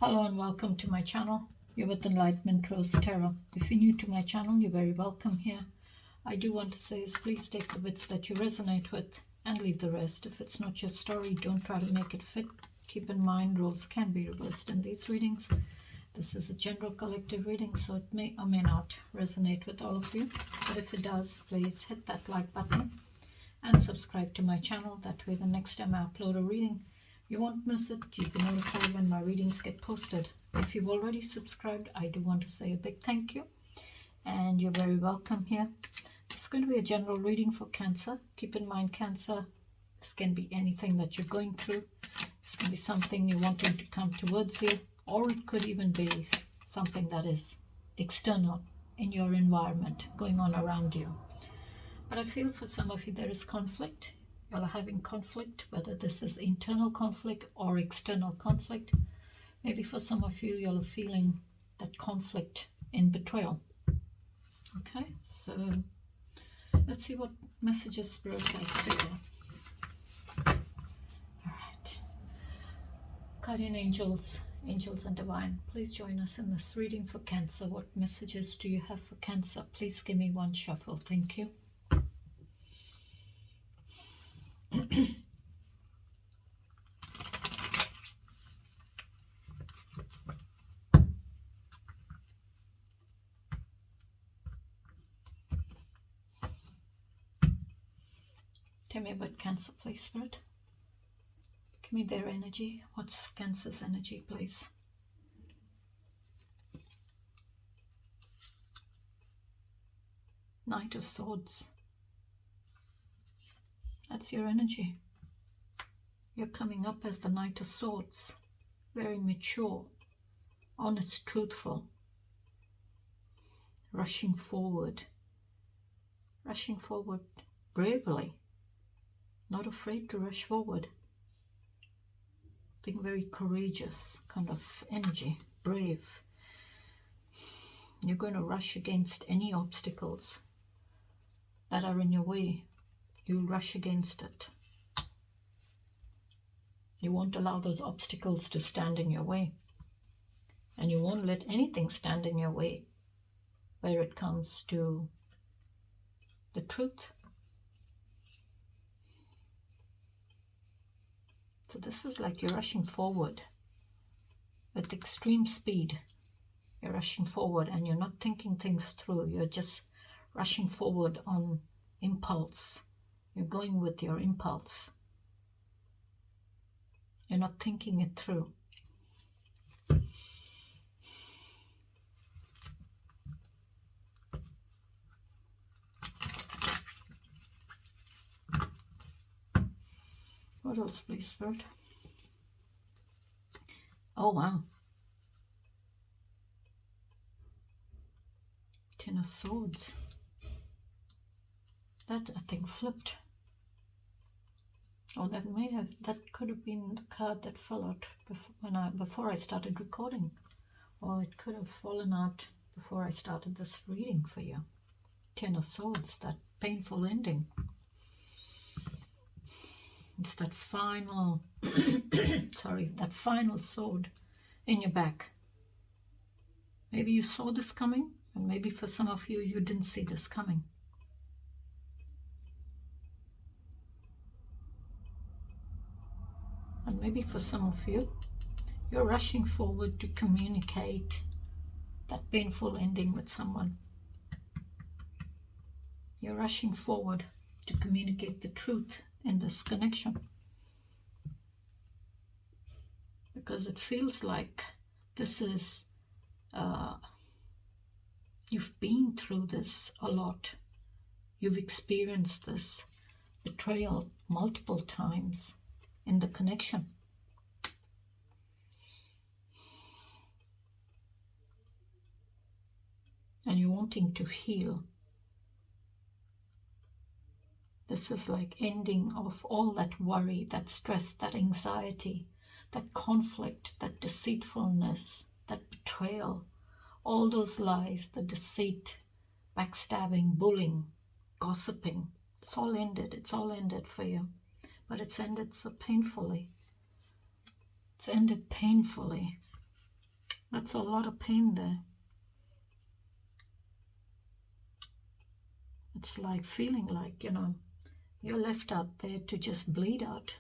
Hello and welcome to my channel. You're with Enlightenment Rose Tarot. If you're new to my channel, you're very welcome here. I do want to say is please take the bits that you resonate with and leave the rest. If it's not your story, don't try to make it fit. Keep in mind, roles can be reversed in these readings. This is a general collective reading, so it may or may not resonate with all of you. But if it does, please hit that like button and subscribe to my channel. That way the next time I upload a reading, you won't miss it. You'll be notified when my readings get posted. If you've already subscribed, I do want to say a big thank you. And you're very welcome here. It's going to be a general reading for Cancer. Keep in mind, Cancer, this can be anything that you're going through. This can be something you're wanting to come towards you. Or it could even be something that is external in your environment, going on around you. But I feel for some of you there is conflict. You're having conflict, whether this is internal conflict or external conflict. Maybe for some of you, you're feeling that conflict in betrayal. Okay, so let's see what messages Spirit has for you. All right. Guardian angels, angels and divine, please join us in this reading for Cancer. What messages do you have for Cancer? Please give me one shuffle. Thank you. Tell me about Cancer, please, Spirit. Give me their energy. What's Cancer's energy, please? Knight of Swords. That's your energy. You're coming up as the Knight of Swords. Very mature, honest, truthful. Rushing forward. Rushing forward bravely. Not afraid to rush forward. Being very courageous kind of energy. Brave. You're going to rush against any obstacles that are in your way. You'll rush against it. You won't allow those obstacles to stand in your way. And you won't let anything stand in your way where it comes to the truth. So this is like you're rushing forward with extreme speed. You're rushing forward and you're not thinking things through. You're just rushing forward on impulse. You're going with your impulse. You're not thinking it through. What else, please, Spirit? Oh, wow. Ten of Swords. That, I think, flipped. Oh, that could have been the card that fell out before I started recording. Or it could have fallen out before I started this reading for you. Ten of Swords, that painful ending. It's that final, that final sword in your back. Maybe you saw this coming, and maybe for some of you, you didn't see this coming. And maybe for some of you, you're rushing forward to communicate that painful ending with someone. You're rushing forward to communicate the truth in this connection. Because it feels like this is, you've been through this a lot. You've experienced this betrayal multiple times in the connection. And you're wanting to heal. This is like ending of all that worry, that stress, that anxiety, that conflict, that deceitfulness, that betrayal, all those lies, the deceit, backstabbing, bullying, gossiping. It's all ended. It's all ended for you. But it's ended so painfully. It's ended painfully. That's a lot of pain there. It's like feeling like, you're left out there to just bleed out.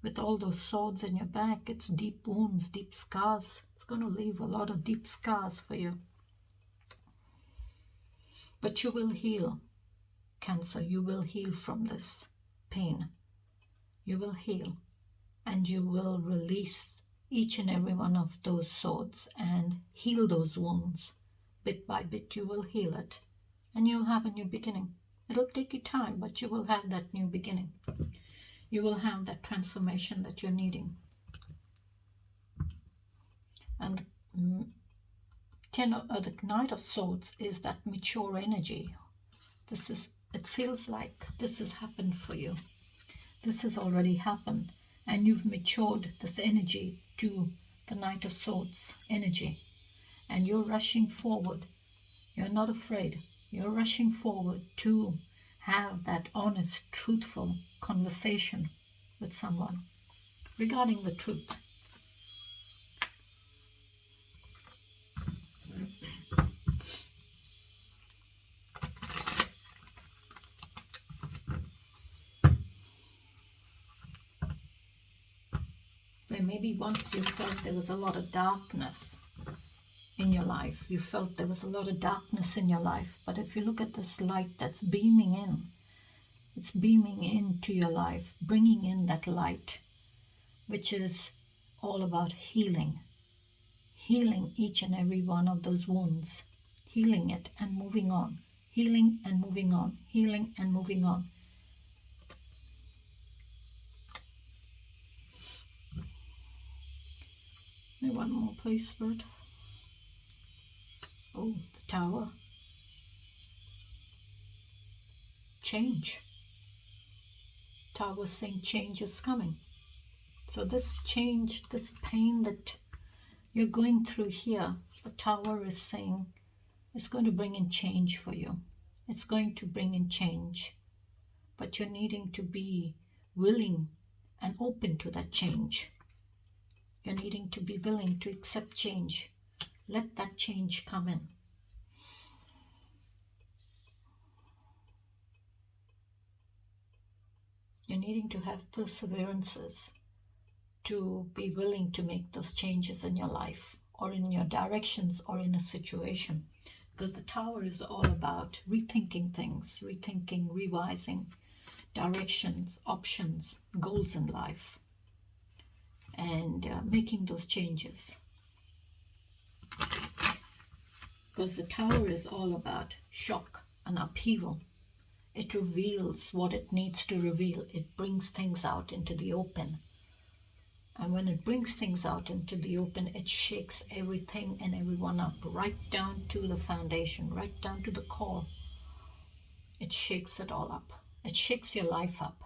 With all those swords in your back, it's deep wounds, deep scars. It's going to leave a lot of deep scars for you. But you will heal, Cancer. You will heal from this pain. You will heal. And you will release each and every one of those swords and heal those wounds. Bit by bit, you will heal it. And you'll have a new beginning. It'll take you time, but you will have that new beginning. You will have that transformation that you're needing. And the Knight of Swords is that mature energy. It feels like this has happened for you. This has already happened. And you've matured this energy to the Knight of Swords energy. And you're rushing forward. You're not afraid. You're rushing forward to have that honest, truthful conversation with someone regarding the truth. Where maybe once you felt there was a lot of darkness in your life. You felt there was a lot of darkness in your life. But if you look at this light that's beaming in, it's beaming into your life, bringing in that light, which is all about healing. Healing each and every one of those wounds. Healing it and moving on. Healing and moving on. Healing and moving on. Maybe one more place, Spirit. Oh, the Tower. Change. Tower saying change is coming. So this change, this pain that you're going through here, the Tower is saying it's going to bring in change for you. It's going to bring in change. But you're needing to be willing and open to that change. You're needing to be willing to accept change. Let that change come in. You're needing to have perseverances to be willing to make those changes in your life or in your directions or in a situation. Because the Tower is all about rethinking things, rethinking, revising directions, options, goals in life, and making those changes. Because the Tower is all about shock and upheaval. It reveals what it needs to reveal. It brings things out into the open. And when it brings things out into the open, it shakes everything and everyone up, right down to the foundation, right down to the core. It shakes it all up. It shakes your life up.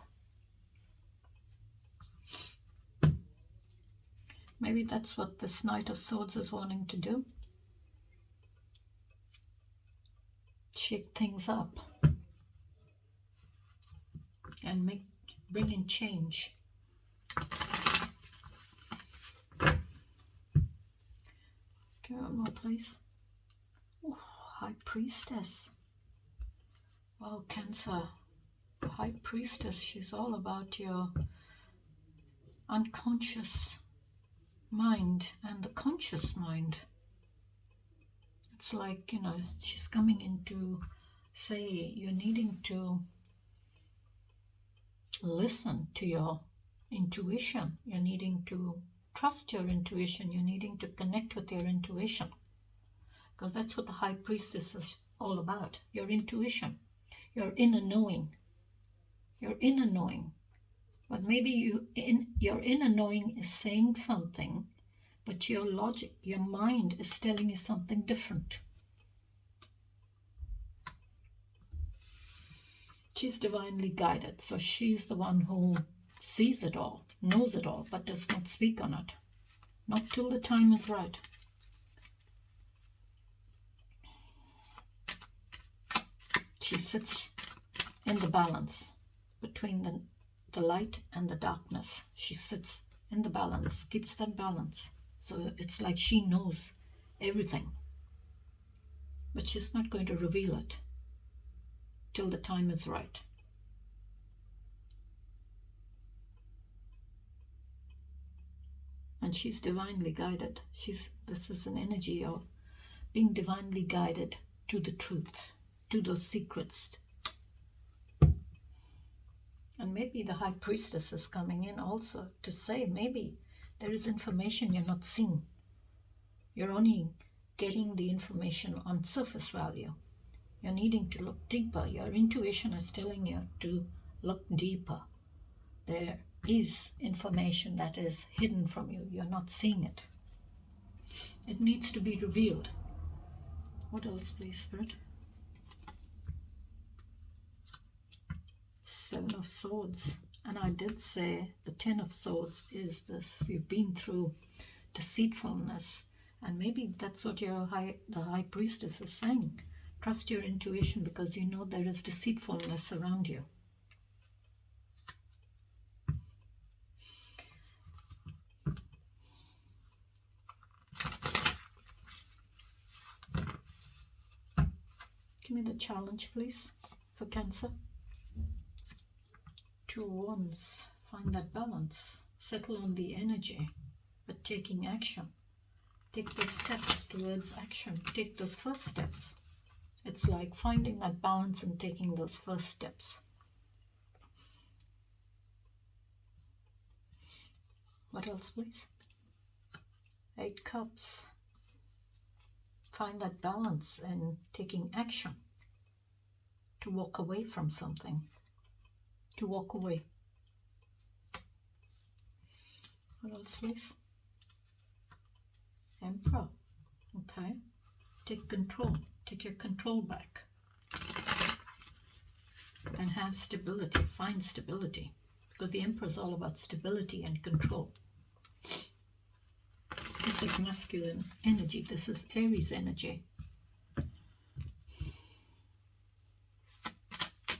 Maybe that's what this Knight of Swords is wanting to do. Shake things up. And bring in change. Okay, one more place. Ooh, High Priestess. Well, Cancer. High Priestess, she's all about your unconscious mind and the conscious mind. It's like, she's coming in to say you're needing to listen to your intuition. You're needing to trust your intuition. You're needing to connect with your intuition. Because that's what the High Priestess is all about. Your intuition. Your inner knowing. Your inner knowing. But maybe your inner knowing is saying something, but your logic, your mind is telling you something different. She's divinely guided, so she's the one who sees it all, knows it all, but does not speak on it. Not till the time is right. She sits in the balance between the light and the darkness. She sits in the balance, keeps that balance. So it's like she knows everything, but she's not going to reveal it till the time is right. And she's divinely guided. This is an energy of being divinely guided to the truth, to those secrets. And maybe the high priestess is coming in also to say maybe there is information you're not seeing. You're only getting the information on surface value. You're needing to look deeper. Your intuition is telling you to look deeper. There is information that is hidden from you. You're not seeing it. It needs to be revealed. What else, please, Spirit? Seven of Swords. And I did say the Ten of Swords is this. You've been through deceitfulness. And maybe that's what the high priestess is saying. Trust your intuition because you know there is deceitfulness around you. Give me the challenge, please, for Cancer. Two Wands. Find that balance. Settle on the energy, but taking action. Take those steps towards action. Take those first steps. It's like finding that balance and taking those first steps. What else, please? 8 Cups. Find that balance and taking action to walk away from something. To walk away. What else, please? Emperor. Okay. Take control. Take your control back. And have stability. Find stability. Because the Emperor is all about stability and control. This is masculine energy. This is Aries energy.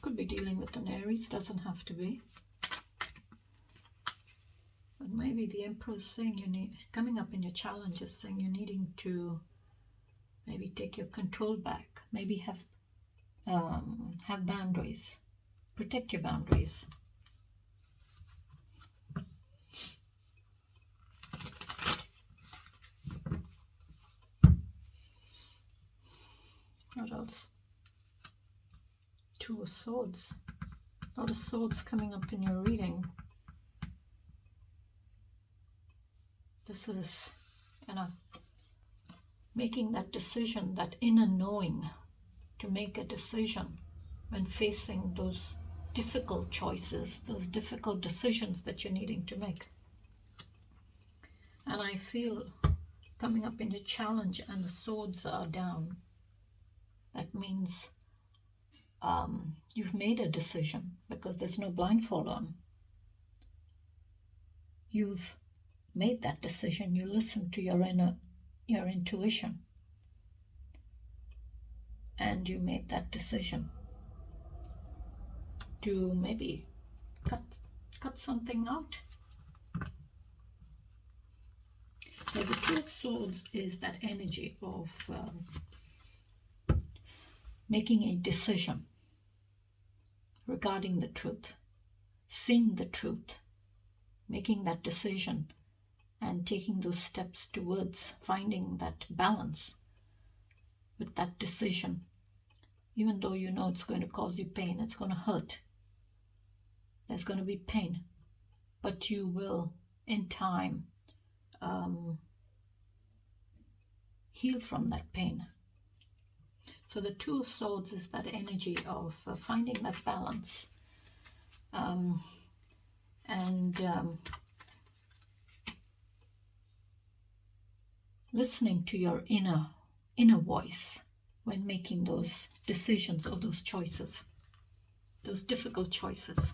Could be dealing with an Aries. Doesn't have to be. But maybe the Emperor is saying you need, coming up in your challenges, saying you're needing to maybe take your control back. Maybe have boundaries. Protect your boundaries. What else? 2 of Swords. A lot of swords coming up in your reading. This is, making that decision, that inner knowing to make a decision when facing those difficult choices, those difficult decisions that you're needing to make. And I feel coming up in your challenge and the swords are down. That means you've made a decision because there's no blindfold on. You've made that decision. You listen to your intuition, and you made that decision to maybe cut something out. So the 2 of Swords is that energy of making a decision regarding the truth, seeing the truth, making that decision and taking those steps towards finding that balance with that decision. Even though you know it's going to cause you pain, it's going to hurt, there's going to be pain, but you will in time heal from that pain. So the 2 of Swords is that energy of finding that balance listening to your inner voice when making those decisions or those choices, those difficult choices.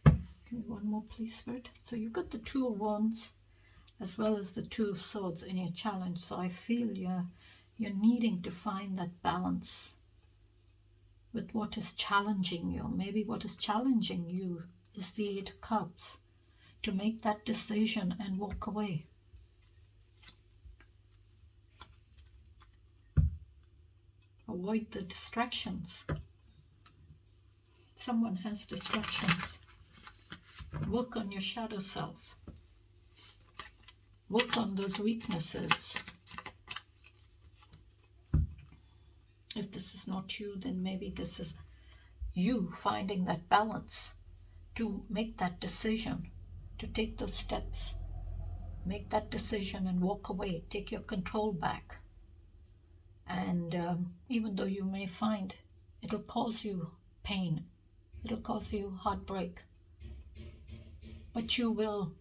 Give me one more, please, Spirit. So you've got the 2 of Wands as well as the 2 of Swords in your challenge. So I feel you're needing to find that balance with what is challenging you. Maybe what is challenging you is the Eight of Cups. To make that decision and walk away. Avoid the distractions. Someone has distractions. Work on your shadow self. Work on those weaknesses. If this is not you, then maybe this is you finding that balance to make that decision, to take those steps. Make that decision and walk away. Take your control back. And even though you may find it'll cause you pain, it'll cause you heartbreak, but you will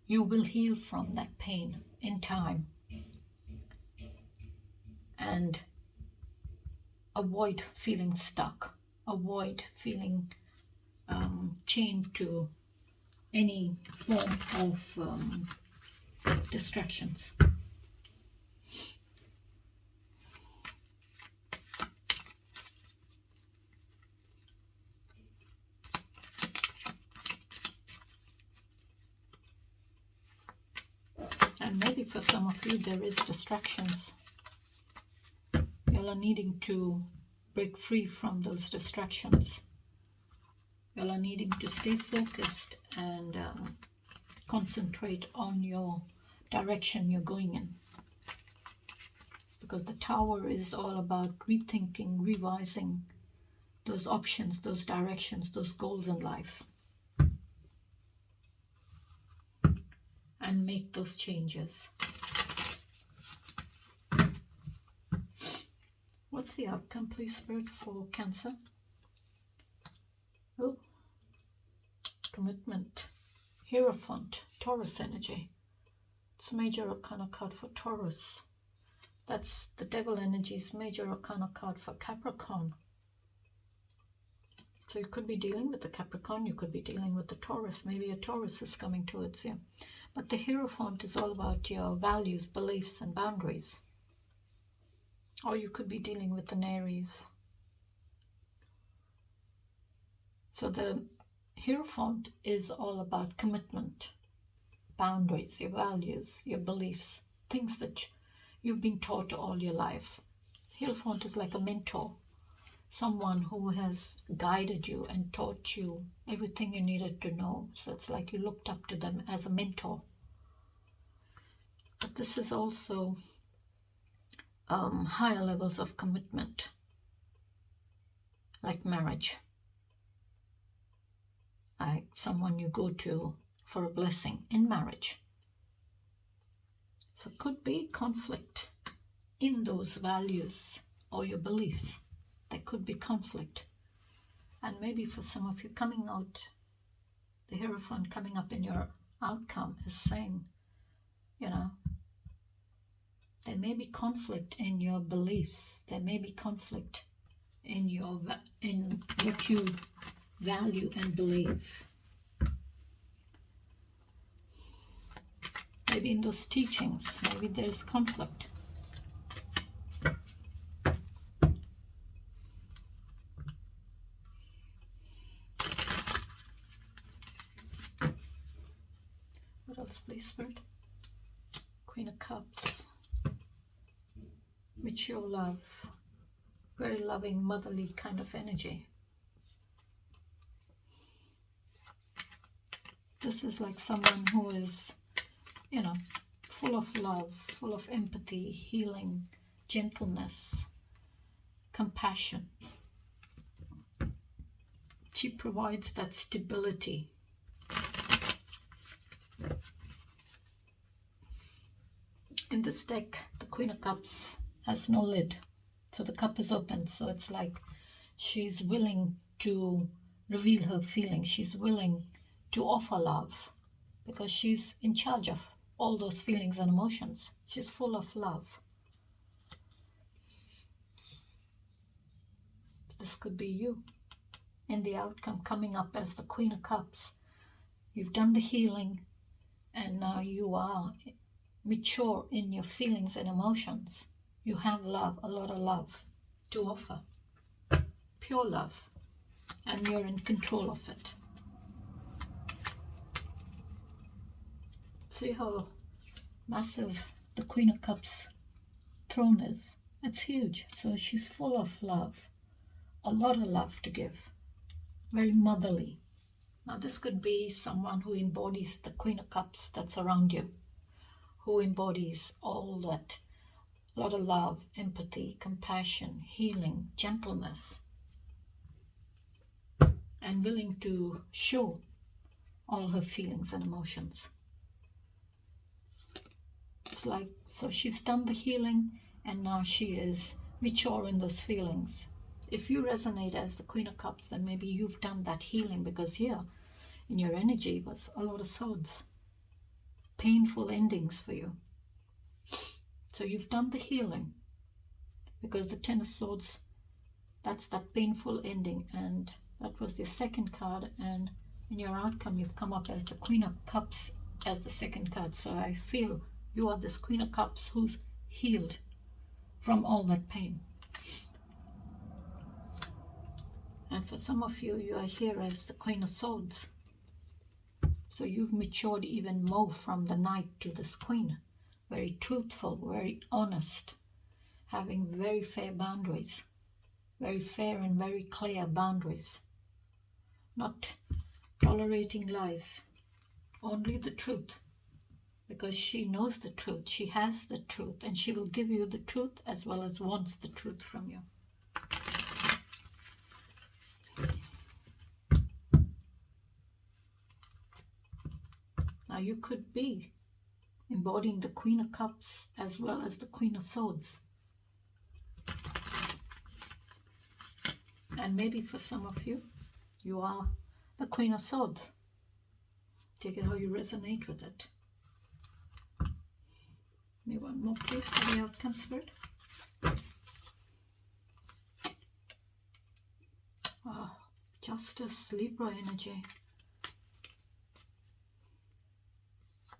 heal from that pain in time. And avoid feeling stuck. Avoid feeling chained to any form of distractions. And maybe for some of you there is distractions. You are needing to break free from those distractions. You are needing to stay focused and concentrate on your direction you're going in. Because the Tower is all about rethinking, revising those options, those directions, those goals in life. And make those changes. What's the outcome, please, Spirit, for Cancer? Oh, commitment. Hierophant, Taurus energy. It's Major Arcana card for Taurus. That's the Devil energy's Major Arcana card for Capricorn. So you could be dealing with the Capricorn, you could be dealing with the Taurus. Maybe a Taurus is coming towards you. But the Hierophant is all about your values, beliefs, and boundaries. Or you could be dealing with an Aries. So the Hierophant is all about commitment, boundaries, your values, your beliefs, things that you've been taught all your life. Hierophant is like a mentor, someone who has guided you and taught you everything you needed to know. So it's like you looked up to them as a mentor. But this is also higher levels of commitment, like marriage, like someone you go to for a blessing in marriage. So it could be conflict in those values or your beliefs. There could be conflict. And maybe for some of you coming out, the Hierophant coming up in your outcome is saying, you know, there may be conflict in your beliefs. There may be conflict in what you value and believe. Maybe in those teachings, maybe there's conflict. What else, please, Spirit? Queen of Cups. Mature love. Very loving, motherly kind of energy. This is like someone who is, you know, full of love, full of empathy, healing, gentleness, compassion. She provides that stability. In this deck, the Queen of Cups has no lid. So the cup is open. So it's like she's willing to reveal her feelings. She's willing to offer love because she's in charge of all those feelings and emotions. She's full of love. This could be you in the outcome, coming up as the Queen of Cups. You've done the healing and now you are mature in your feelings and emotions. You have love, a lot of love to offer. Pure love. And you're in control of it. See how massive the Queen of Cups throne is? It's huge. So she's full of love, a lot of love to give, very motherly. Now this could be someone who embodies the Queen of Cups that's around you, who embodies all that, a lot of love, empathy, compassion, healing, gentleness, and willing to show all her feelings and emotions. It's like, so she's done the healing and now she is mature in those feelings. If you resonate as the Queen of Cups, then maybe you've done that healing, because here in your energy was a lot of swords, painful endings for you. So you've done the healing, because the Ten of Swords, that's that painful ending, and that was your second card, and in your outcome you've come up as the Queen of Cups as the second card. So I feel you are this Queen of Cups who's healed from all that pain. And for some of you, you are here as the Queen of Swords. So you've matured even more from the Knight to this Queen. Very truthful, very honest, having very fair boundaries, very fair and very clear boundaries. Not tolerating lies, only the truth. Because she knows the truth, she has the truth, and she will give you the truth as well as wants the truth from you. Now you could be embodying the Queen of Cups as well as the Queen of Swords. And maybe for some of you, you are the Queen of Swords. Take it how you resonate with it. Maybe one more please for the outcome, Spirit. Oh, Justice, Libra energy.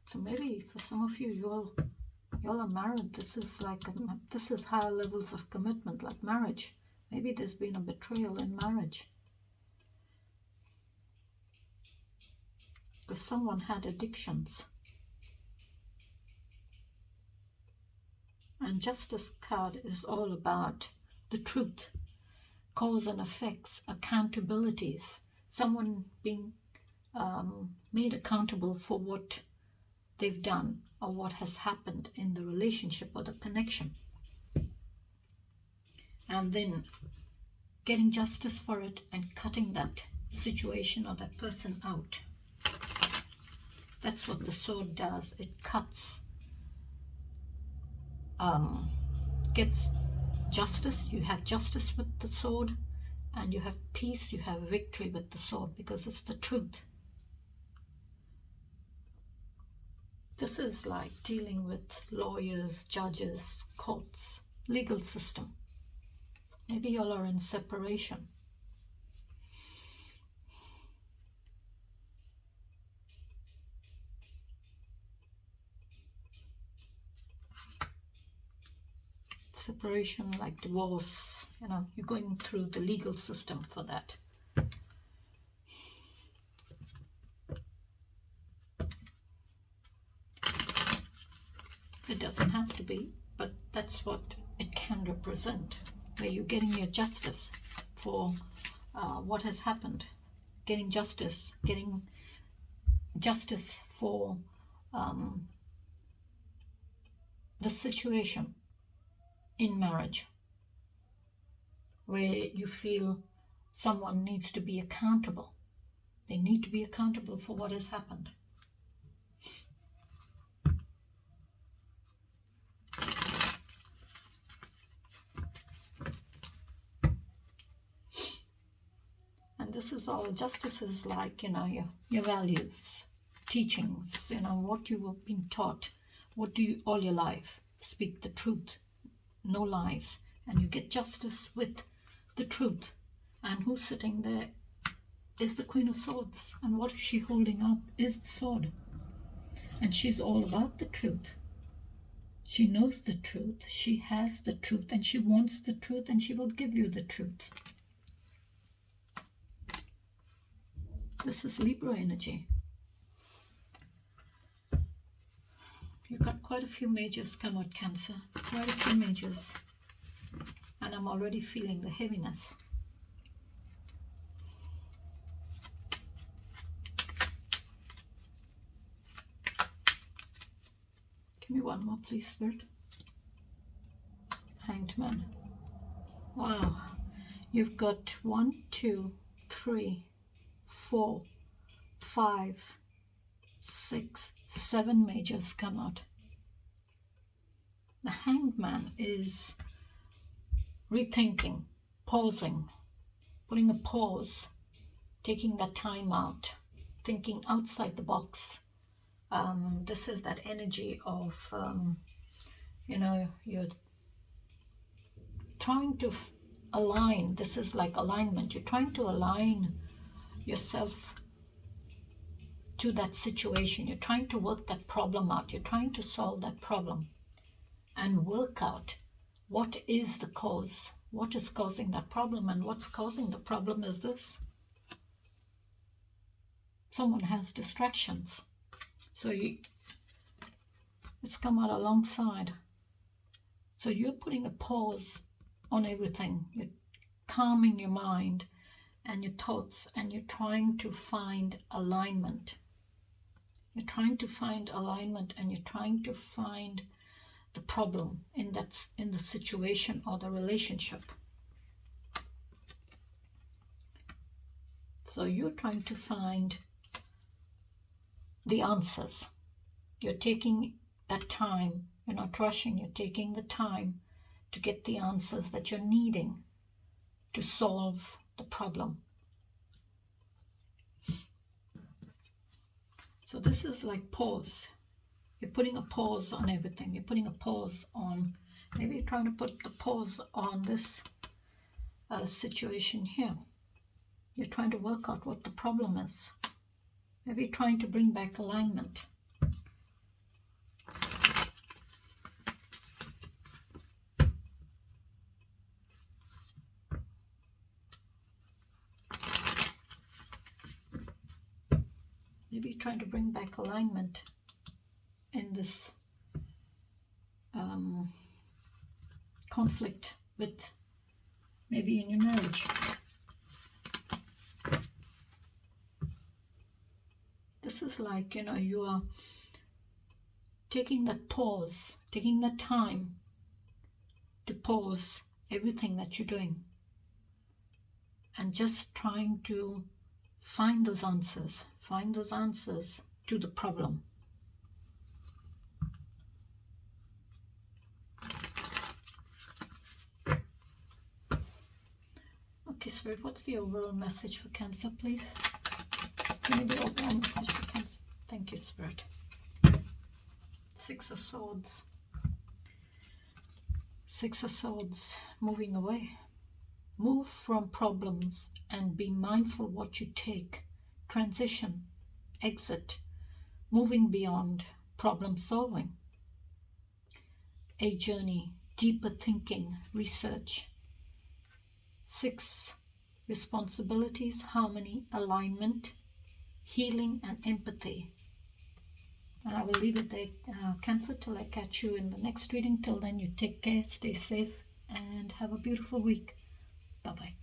So maybe for some of you, y'all are married. This is like this is higher levels of commitment, like marriage. Maybe there's been a betrayal in marriage, because someone had addictions. And Justice card is all about the truth, cause and effects, accountabilities. Someone being made accountable for what they've done or what has happened in the relationship or the connection, and then getting justice for it and cutting that situation or that person out. That's what the sword does. It cuts, gets justice. You have justice with the sword, and you have peace, you have victory with the sword, because it's the truth. This is like dealing with lawyers, judges, courts, legal system. Maybe y'all are in separation. Separation, like divorce, you're going through the legal system for that. It doesn't have to be, but that's what it can represent, where you're getting your justice for what has happened, getting justice for the situation in marriage, where you feel someone needs to be accountable. They need to be accountable for what has happened. And this is all, justice is like, your values, teachings, what you have been taught, what do you, all your life, speak the truth, no lies, and you get justice with the truth. And who's sitting there is the Queen of Swords, and what is she holding up is the sword, and she's all about the truth. She knows the truth, she has the truth, and she wants the truth, and she will give you the truth. This is Libra energy. quite a few majors come out, Cancer. Quite a few majors. And I'm already feeling the heaviness. Give me one more, please, Spirit. Hanged Man. Wow. You've got 1, 2, 3, 4, 5, 6, 7 majors come out. The Hanged Man is rethinking, pausing, putting a pause, taking that time out, thinking outside the box. This is that energy of, you're trying to align. This is like alignment. You're trying to align yourself to that situation. You're trying to work that problem out. You're trying to solve that problem and work out what is the cause, what is causing that problem. And what's causing the problem is this. Someone has distractions. So it's come out alongside. So you're putting a pause on everything. You're calming your mind and your thoughts, and you're trying to find alignment. You're trying to find alignment, and you're trying to find the problem in the situation or the relationship. So you're trying to find the answers. You're taking that time. You're not rushing. You're taking the time to get the answers that you're needing to solve the problem. So this is like pause. You're putting a pause on everything. You're putting a pause on, maybe you're trying to put the pause on this situation here. You're trying to work out what the problem is. Maybe you're trying to bring back alignment. Maybe you're trying to bring back alignment in this conflict with, maybe in your marriage. This is like, you are taking that pause, taking that time to pause everything that you're doing and just trying to find those answers to the problem. Okay, Spirit, what's the overall message for Cancer, please? Give me the overall message for Cancer. Thank you, Spirit. 6 of Swords. 6 of Swords, moving away. Move from problems and be mindful what you take. Transition, exit, moving beyond problem solving. A journey, deeper thinking, research. 6, responsibilities, harmony, alignment, healing, and empathy. And I will leave it there, Cancer, till I catch you in the next reading. Till then, you take care, stay safe, and have a beautiful week. Bye-bye.